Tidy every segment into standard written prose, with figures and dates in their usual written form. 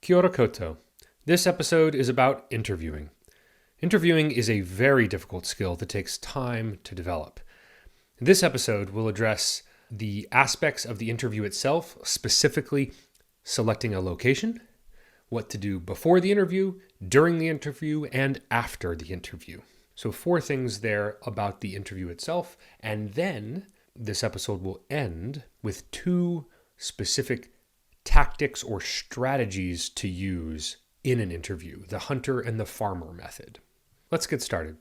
Kia ora koutou. This episode is about interviewing. Interviewing is a very difficult skill that takes time to develop. This episode will address the aspects of the interview itself, specifically selecting a location, what to do before the interview, during the interview, and after the interview. So 4 things there about the interview itself, and then this episode will end with 2 specific tactics or strategies to use in an interview, the hunter and the farmer method. Let's get started.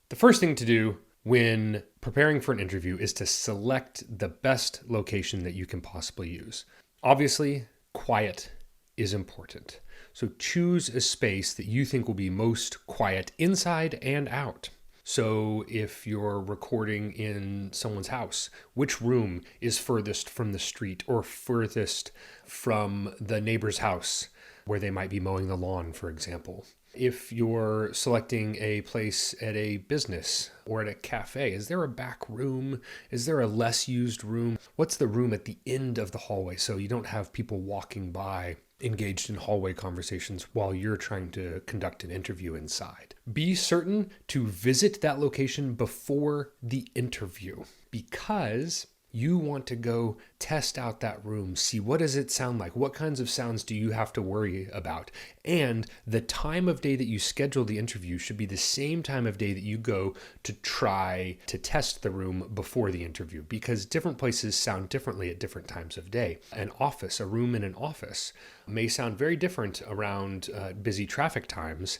The first thing to do when preparing for an interview is to select the best location that you can possibly use. Obviously, quiet is important. So choose a space that you think will be most quiet inside and out. So if you're recording in someone's house, which room is furthest from the street or furthest from the neighbor's house where they might be mowing the lawn, for example? If you're selecting a place at a business or at a cafe, is there a back room? Is there a less used room? What's the room at the end of the hallway so you don't have people walking by engaged in hallway conversations while you're trying to conduct an interview inside? Be certain to visit that location before the interview because you want to go test out that room, see what does it sound like, what kinds of sounds do you have to worry about, and the time of day that you schedule the interview should be the same time of day that you go to try to test the room before the interview because different places sound differently at different times of day. A room in an office may sound very different around busy traffic times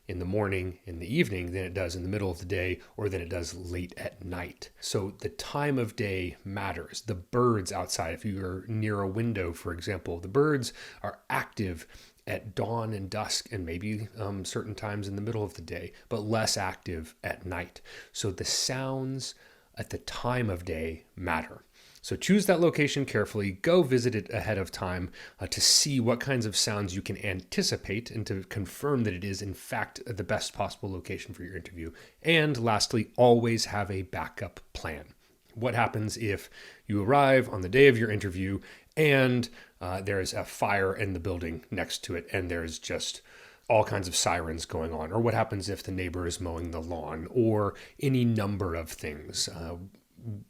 in the morning, in the evening, than it does in the middle of the day or than it does late at night. So the time of day matters. The birds outside, if you're near a window, for example, the birds are active at dawn and dusk and maybe certain times in the middle of the day, but less active at night. So the sounds at the time of day matter. So choose that location carefully, go visit it ahead of time to see what kinds of sounds you can anticipate and to confirm that it is in fact the best possible location for your interview. And lastly, always have a backup plan. What happens if you arrive on the day of your interview and there's a fire in the building next to it and there's just all kinds of sirens going on? Or what happens if the neighbor is mowing the lawn? Or any number of things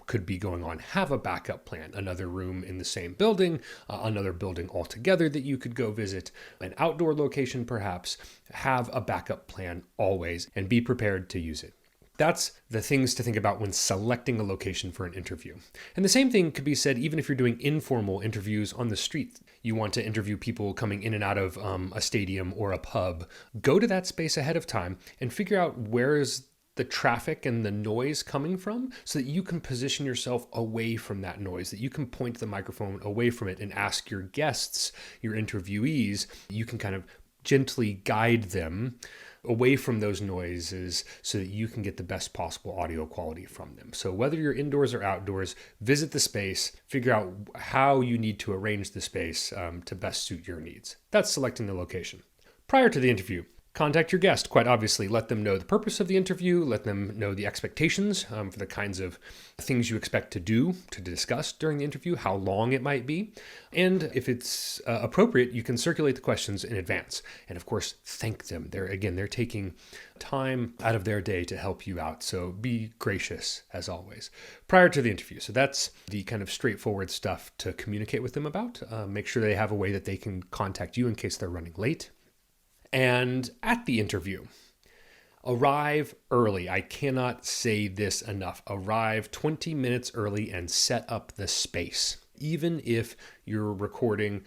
could be going on. Have a backup plan. Another room in the same building, another building altogether that you could go visit, an outdoor location perhaps. Have a backup plan always and be prepared to use it. That's the things to think about when selecting a location for an interview. And the same thing could be said even if you're doing informal interviews on the street. You want to interview people coming in and out of a stadium or a pub. Go to that space ahead of time and figure out where is the traffic and the noise coming from so that you can position yourself away from that noise, that you can point the microphone away from it and ask your guests, your interviewees, you can kind of gently guide them away from those noises so that you can get the best possible audio quality from them. So whether you're indoors or outdoors, visit the space, figure out how you need to arrange the space to best suit your needs. That's selecting the location. Prior to the interview, contact your guest, quite obviously. Let them know the purpose of the interview. Let them know the expectations for the kinds of things you expect to do, to discuss during the interview, how long it might be. And if it's appropriate, you can circulate the questions in advance. And of course, thank them. They're taking time out of their day to help you out. So be gracious, as always, prior to the interview. So that's the kind of straightforward stuff to communicate with them about. Make sure they have a way that they can contact you in case they're running late. And at the interview, arrive early. I cannot say this enough. Arrive 20 minutes early and set up the space. Even if you're recording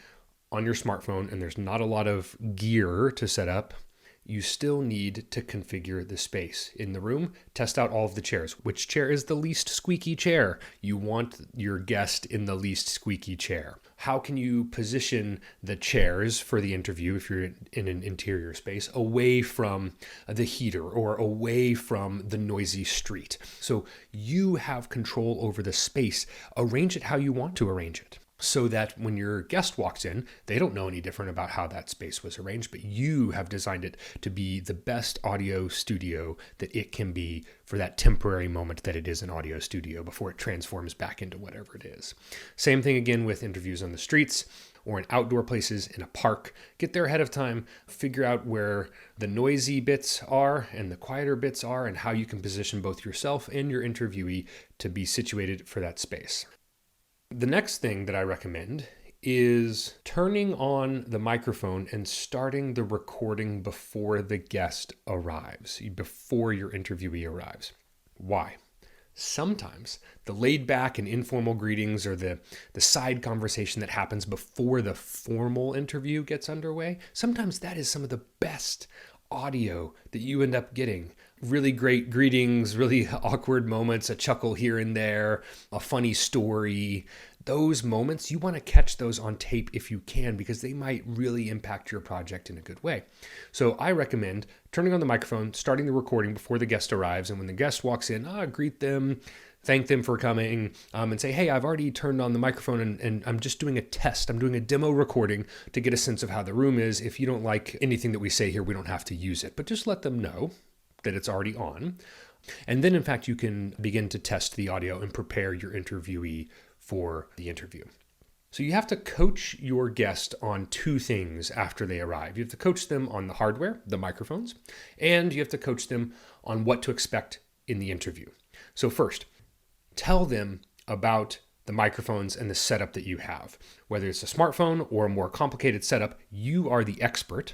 on your smartphone and there's not a lot of gear to set up, you still need to configure the space in the room. Test out all of the chairs. Which chair is the least squeaky chair? You want your guest in the least squeaky chair. How can you position the chairs for the interview if you're in an interior space away from the heater or away from the noisy street? So you have control over the space. Arrange it how you want to arrange it, so that when your guest walks in, they don't know any different about how that space was arranged, but you have designed it to be the best audio studio that it can be for that temporary moment that it is an audio studio before it transforms back into whatever it is. Same thing again with interviews on the streets. or in outdoor places in a park. Get there ahead of time, figure out where the noisy bits are and the quieter bits are, and how you can position both yourself and your interviewee to be situated for that space. The next thing that I recommend is turning on the microphone and starting the recording before the guest arrives, before your interviewee arrives. Why? Sometimes the laid back and informal greetings or the side conversation that happens before the formal interview gets underway, sometimes that is some of the best audio that you end up getting. Really great greetings, really awkward moments, a chuckle here and there, a funny story. Those moments, you want to catch those on tape if you can, because they might really impact your project in a good way. So I recommend turning on the microphone, starting the recording before the guest arrives. And when the guest walks in, greet them, thank them for coming, and say, hey, I've already turned on the microphone and I'm just doing a test. I'm doing a demo recording to get a sense of how the room is. If you don't like anything that we say here, we don't have to use it, but just let them know that it's already on. And then, in fact, you can begin to test the audio and prepare your interviewee for the interview. So you have to coach your guest on two things after they arrive. You have to coach them on the hardware, the microphones, and you have to coach them on what to expect in the interview. So first, tell them about the microphones and the setup that you have. Whether it's a smartphone or a more complicated setup, you are the expert,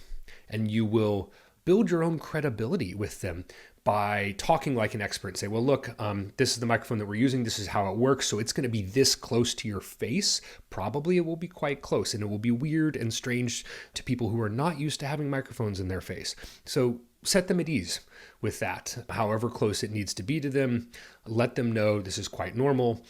and you will build your own credibility with them by talking like an expert and say, well, look, this is the microphone that we're using. This is how it works. So it's going to be this close to your face. Probably it will be quite close, and it will be weird and strange to people who are not used to having microphones in their face. So set them at ease with that, however close it needs to be to them. Let them know this is quite normal.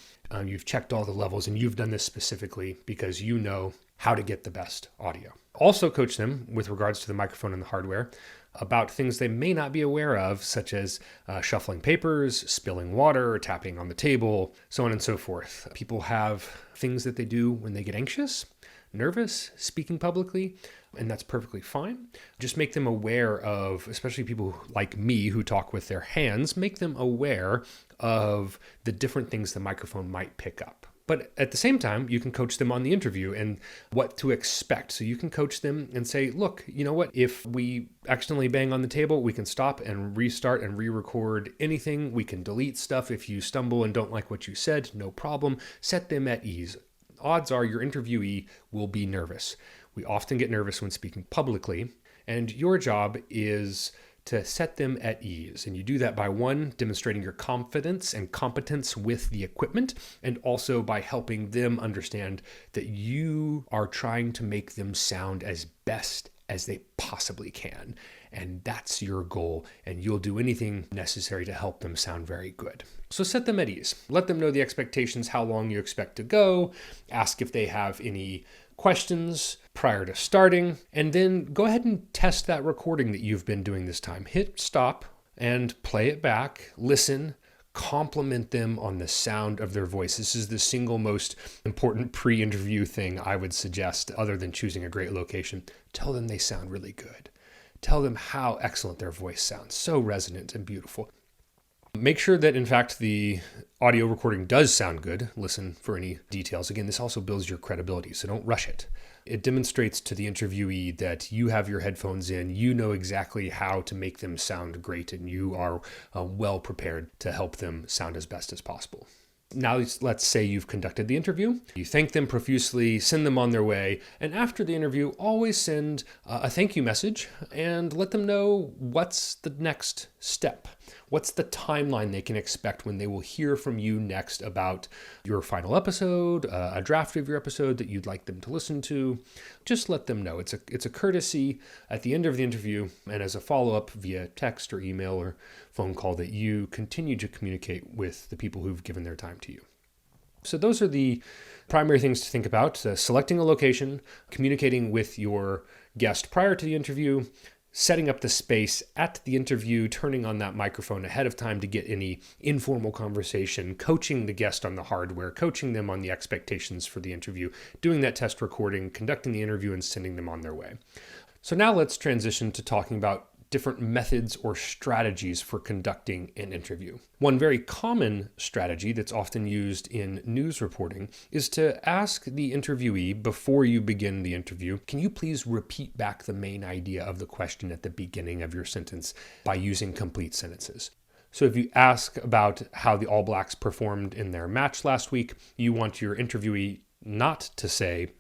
You've checked all the levels, and you've done this specifically because you know how to get the best audio. Also coach them with regards to the microphone and the hardware about things they may not be aware of, such as shuffling papers, spilling water, tapping on the table, so on and so forth. People have things that they do when they get anxious, nervous, speaking publicly, and that's perfectly fine. Just make them aware of, especially people like me who talk with their hands, make them aware of the different things the microphone might pick up. But at the same time, you can coach them on the interview and what to expect. So you can coach them and say, look, you know what? If we accidentally bang on the table, we can stop and restart and re-record anything. We can delete stuff. If you stumble and don't like what you said, no problem. Set them at ease. Odds are your interviewee will be nervous. We often get nervous when speaking publicly, and your job is to set them at ease. And you do that by, one, demonstrating your confidence and competence with the equipment, and also by helping them understand that you are trying to make them sound as best as they possibly can. And that's your goal, and you'll do anything necessary to help them sound very good. So set them at ease. Let them know the expectations, how long you expect to go. Ask if they have any questions prior to starting, and then go ahead and test that recording that you've been doing this time. Hit stop and play it back, listen, compliment them on the sound of their voice. This is the single most important pre-interview thing I would suggest, other than choosing a great location. Tell them they sound really good. Tell them how excellent their voice sounds, so resonant and beautiful. Make sure that, in fact, the audio recording does sound good. Listen for any details. Again, this also builds your credibility, so don't rush it. It demonstrates to the interviewee that you have your headphones in, you know exactly how to make them sound great, and you are well prepared to help them sound as best as possible. Now, let's say you've conducted the interview. You thank them profusely, send them on their way, and after the interview, always send a thank you message and let them know what's the next step. What's the timeline they can expect when they will hear from you next about your final episode, a draft of your episode that you'd like them to listen to. Just let them know. It's a courtesy at the end of the interview and as a follow-up via text or email or phone call that you continue to communicate with the people who've given their time to you. So those are the primary things to think about. Selecting a location, communicating with your guest prior to the interview, setting up the space at the interview, turning on that microphone ahead of time to get any informal conversation, coaching the guest on the hardware, coaching them on the expectations for the interview, doing that test recording, conducting the interview, and sending them on their way. So now let's transition to talking about different methods or strategies for conducting an interview. One very common strategy that's often used in news reporting is to ask the interviewee before you begin the interview, can you please repeat back the main idea of the question at the beginning of your sentence by using complete sentences? So if you ask about how the All Blacks performed in their match last week, you want your interviewee not to say,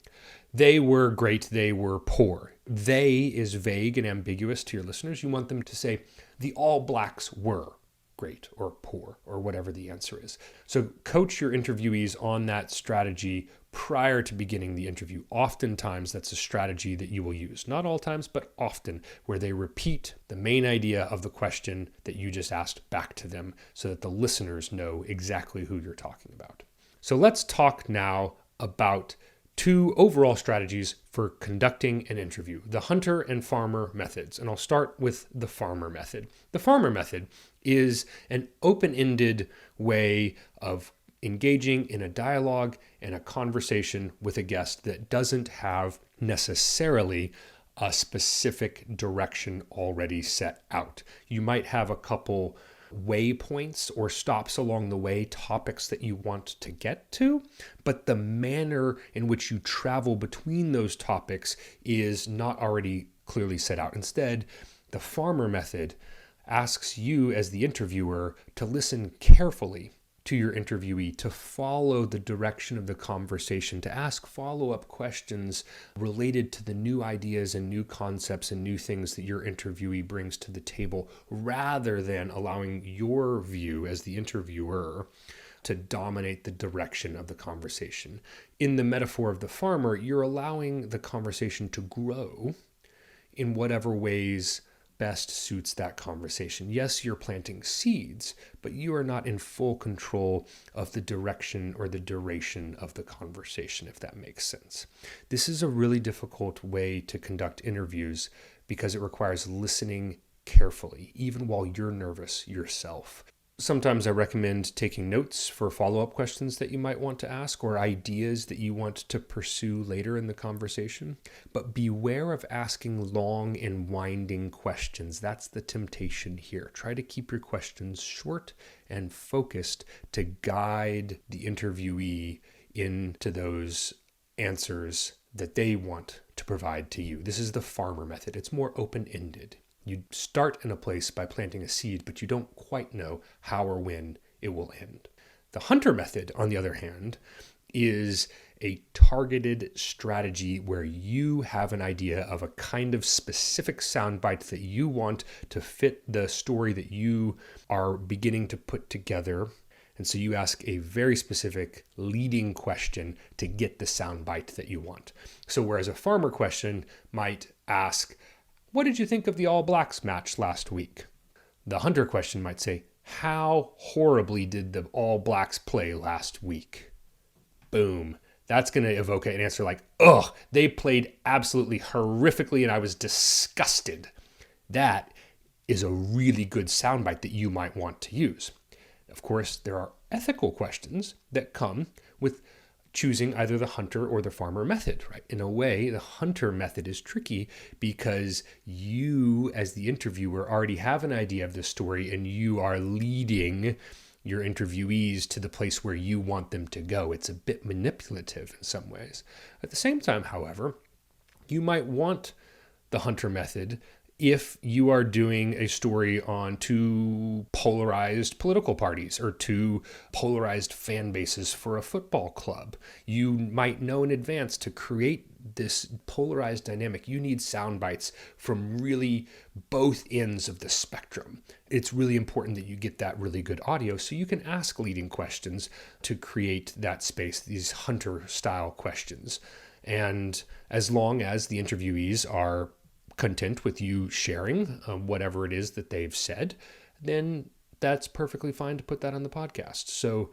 they were great, they were poor. They is vague and ambiguous to your listeners. You want them to say, the All Blacks were great or poor or whatever the answer is. So coach your interviewees on that strategy prior to beginning the interview. Oftentimes, that's a strategy that you will use. Not all times, but often, where they repeat the main idea of the question that you just asked back to them so that the listeners know exactly who you're talking about. So let's talk now about two overall strategies for conducting an interview, the hunter and farmer methods. And I'll start with the farmer method. The farmer method is an open-ended way of engaging in a dialogue and a conversation with a guest that doesn't have necessarily a specific direction already set out. You might have a couple waypoints or stops along the way, topics that you want to get to, but the manner in which you travel between those topics is not already clearly set out. Instead, the farmer method asks you as the interviewer to listen carefully to your interviewee, to follow the direction of the conversation, to ask follow-up questions related to the new ideas and new concepts and new things that your interviewee brings to the table, rather than allowing your view as the interviewer to dominate the direction of the conversation. In the metaphor of the farmer, you're allowing the conversation to grow in whatever ways best suits that conversation. Yes, you're planting seeds, but you are not in full control of the direction or the duration of the conversation, if that makes sense. This is a really difficult way to conduct interviews because it requires listening carefully, even while you're nervous yourself. Sometimes I recommend taking notes for follow-up questions that you might want to ask or ideas that you want to pursue later in the conversation. But beware of asking long and winding questions. That's the temptation here. Try to keep your questions short and focused to guide the interviewee into those answers that they want to provide to you. This is the farmer method. It's more open-ended. You start in a place by planting a seed, but you don't quite know how or when it will end. The hunter method, on the other hand, is a targeted strategy where you have an idea of a kind of specific soundbite that you want to fit the story that you are beginning to put together. And so you ask a very specific leading question to get the soundbite that you want. So whereas a farmer question might ask, what did you think of the All Blacks match last week? The hunter question might say, how horribly did the All Blacks play last week? Boom. That's going to evoke an answer like, ugh, they played absolutely horrifically and I was disgusted. That is a really good soundbite that you might want to use. Of course, there are ethical questions that come with choosing either the hunter or the farmer method, right? In a way, the hunter method is tricky because you, as the interviewer, already have an idea of the story and you are leading your interviewees to the place where you want them to go. It's a bit manipulative in some ways. At the same time, however, you might want the hunter method if you are doing a story on two polarized political parties or two polarized fan bases for a football club. You might know in advance to create this polarized dynamic, you need sound bites from really both ends of the spectrum. It's really important that you get that really good audio so you can ask leading questions to create that space, these hunter style questions. And as long as the interviewees are content with you sharing whatever it is that they've said, then that's perfectly fine to put that on the podcast. So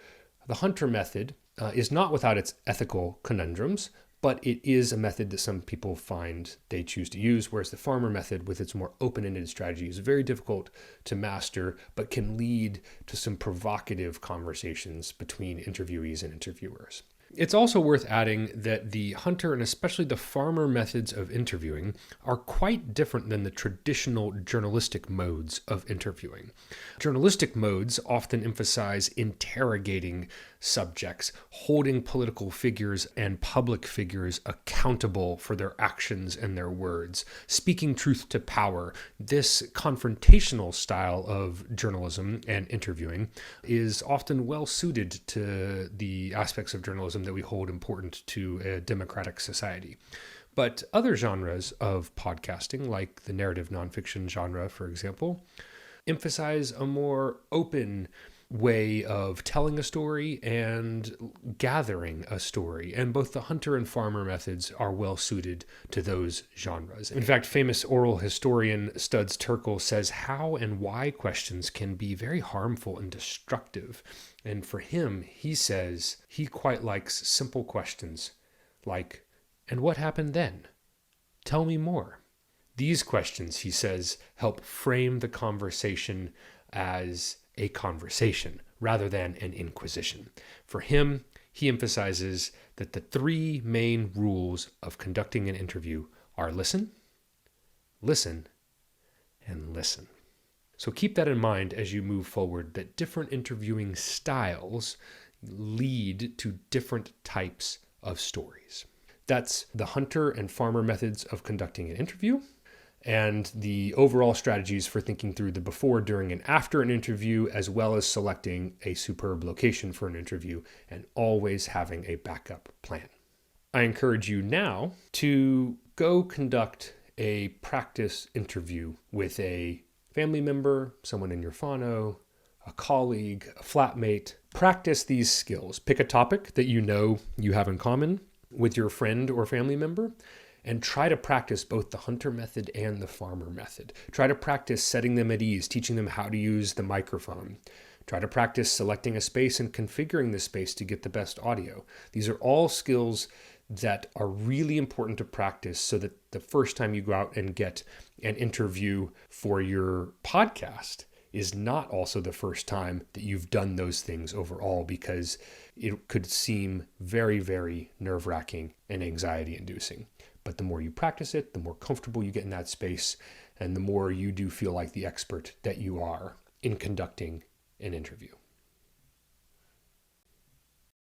the hunter method is not without its ethical conundrums, but it is a method that some people find they choose to use, whereas the farmer method with its more open-ended strategy is very difficult to master, but can lead to some provocative conversations between interviewees and interviewers. It's also worth adding that the hunter and especially the farmer methods of interviewing are quite different than the traditional journalistic modes of interviewing. Journalistic modes often emphasize interrogating subjects, holding political figures and public figures accountable for their actions and their words, speaking truth to power. This confrontational style of journalism and interviewing is often well suited to the aspects of journalism that we hold important to a democratic society. But other genres of podcasting, like the narrative nonfiction genre, for example, emphasize a more open way of telling a story and gathering a story. And both the hunter and farmer methods are well suited to those genres. In fact, famous oral historian Studs Terkel says how and why questions can be very harmful and destructive. And for him, he says he quite likes simple questions like, "And what happened then? Tell me more." These questions, he says, help frame the conversation as a conversation rather than an inquisition. For him, he emphasizes that the three main rules of conducting an interview are listen, listen, and listen. So keep that in mind as you move forward, that different interviewing styles lead to different types of stories. That's the hunter and farmer methods of conducting an interview, and the overall strategies for thinking through the before, during, and after an interview, as well as selecting a superb location for an interview and always having a backup plan. I encourage you now to go conduct a practice interview with a family member, someone in your whānau, a colleague, a flatmate. Practice these skills. Pick a topic that you know you have in common with your friend or family member, and try to practice both the hunter method and the farmer method. Try to practice setting them at ease, teaching them how to use the microphone. Try to practice selecting a space and configuring the space to get the best audio. These are all skills that are really important to practice so that the first time you go out and get an interview for your podcast is not also the first time that you've done those things overall, because it could seem very, very nerve-wracking and anxiety-inducing. But the more you practice it, the more comfortable you get in that space, and the more you do feel like the expert that you are in conducting an interview.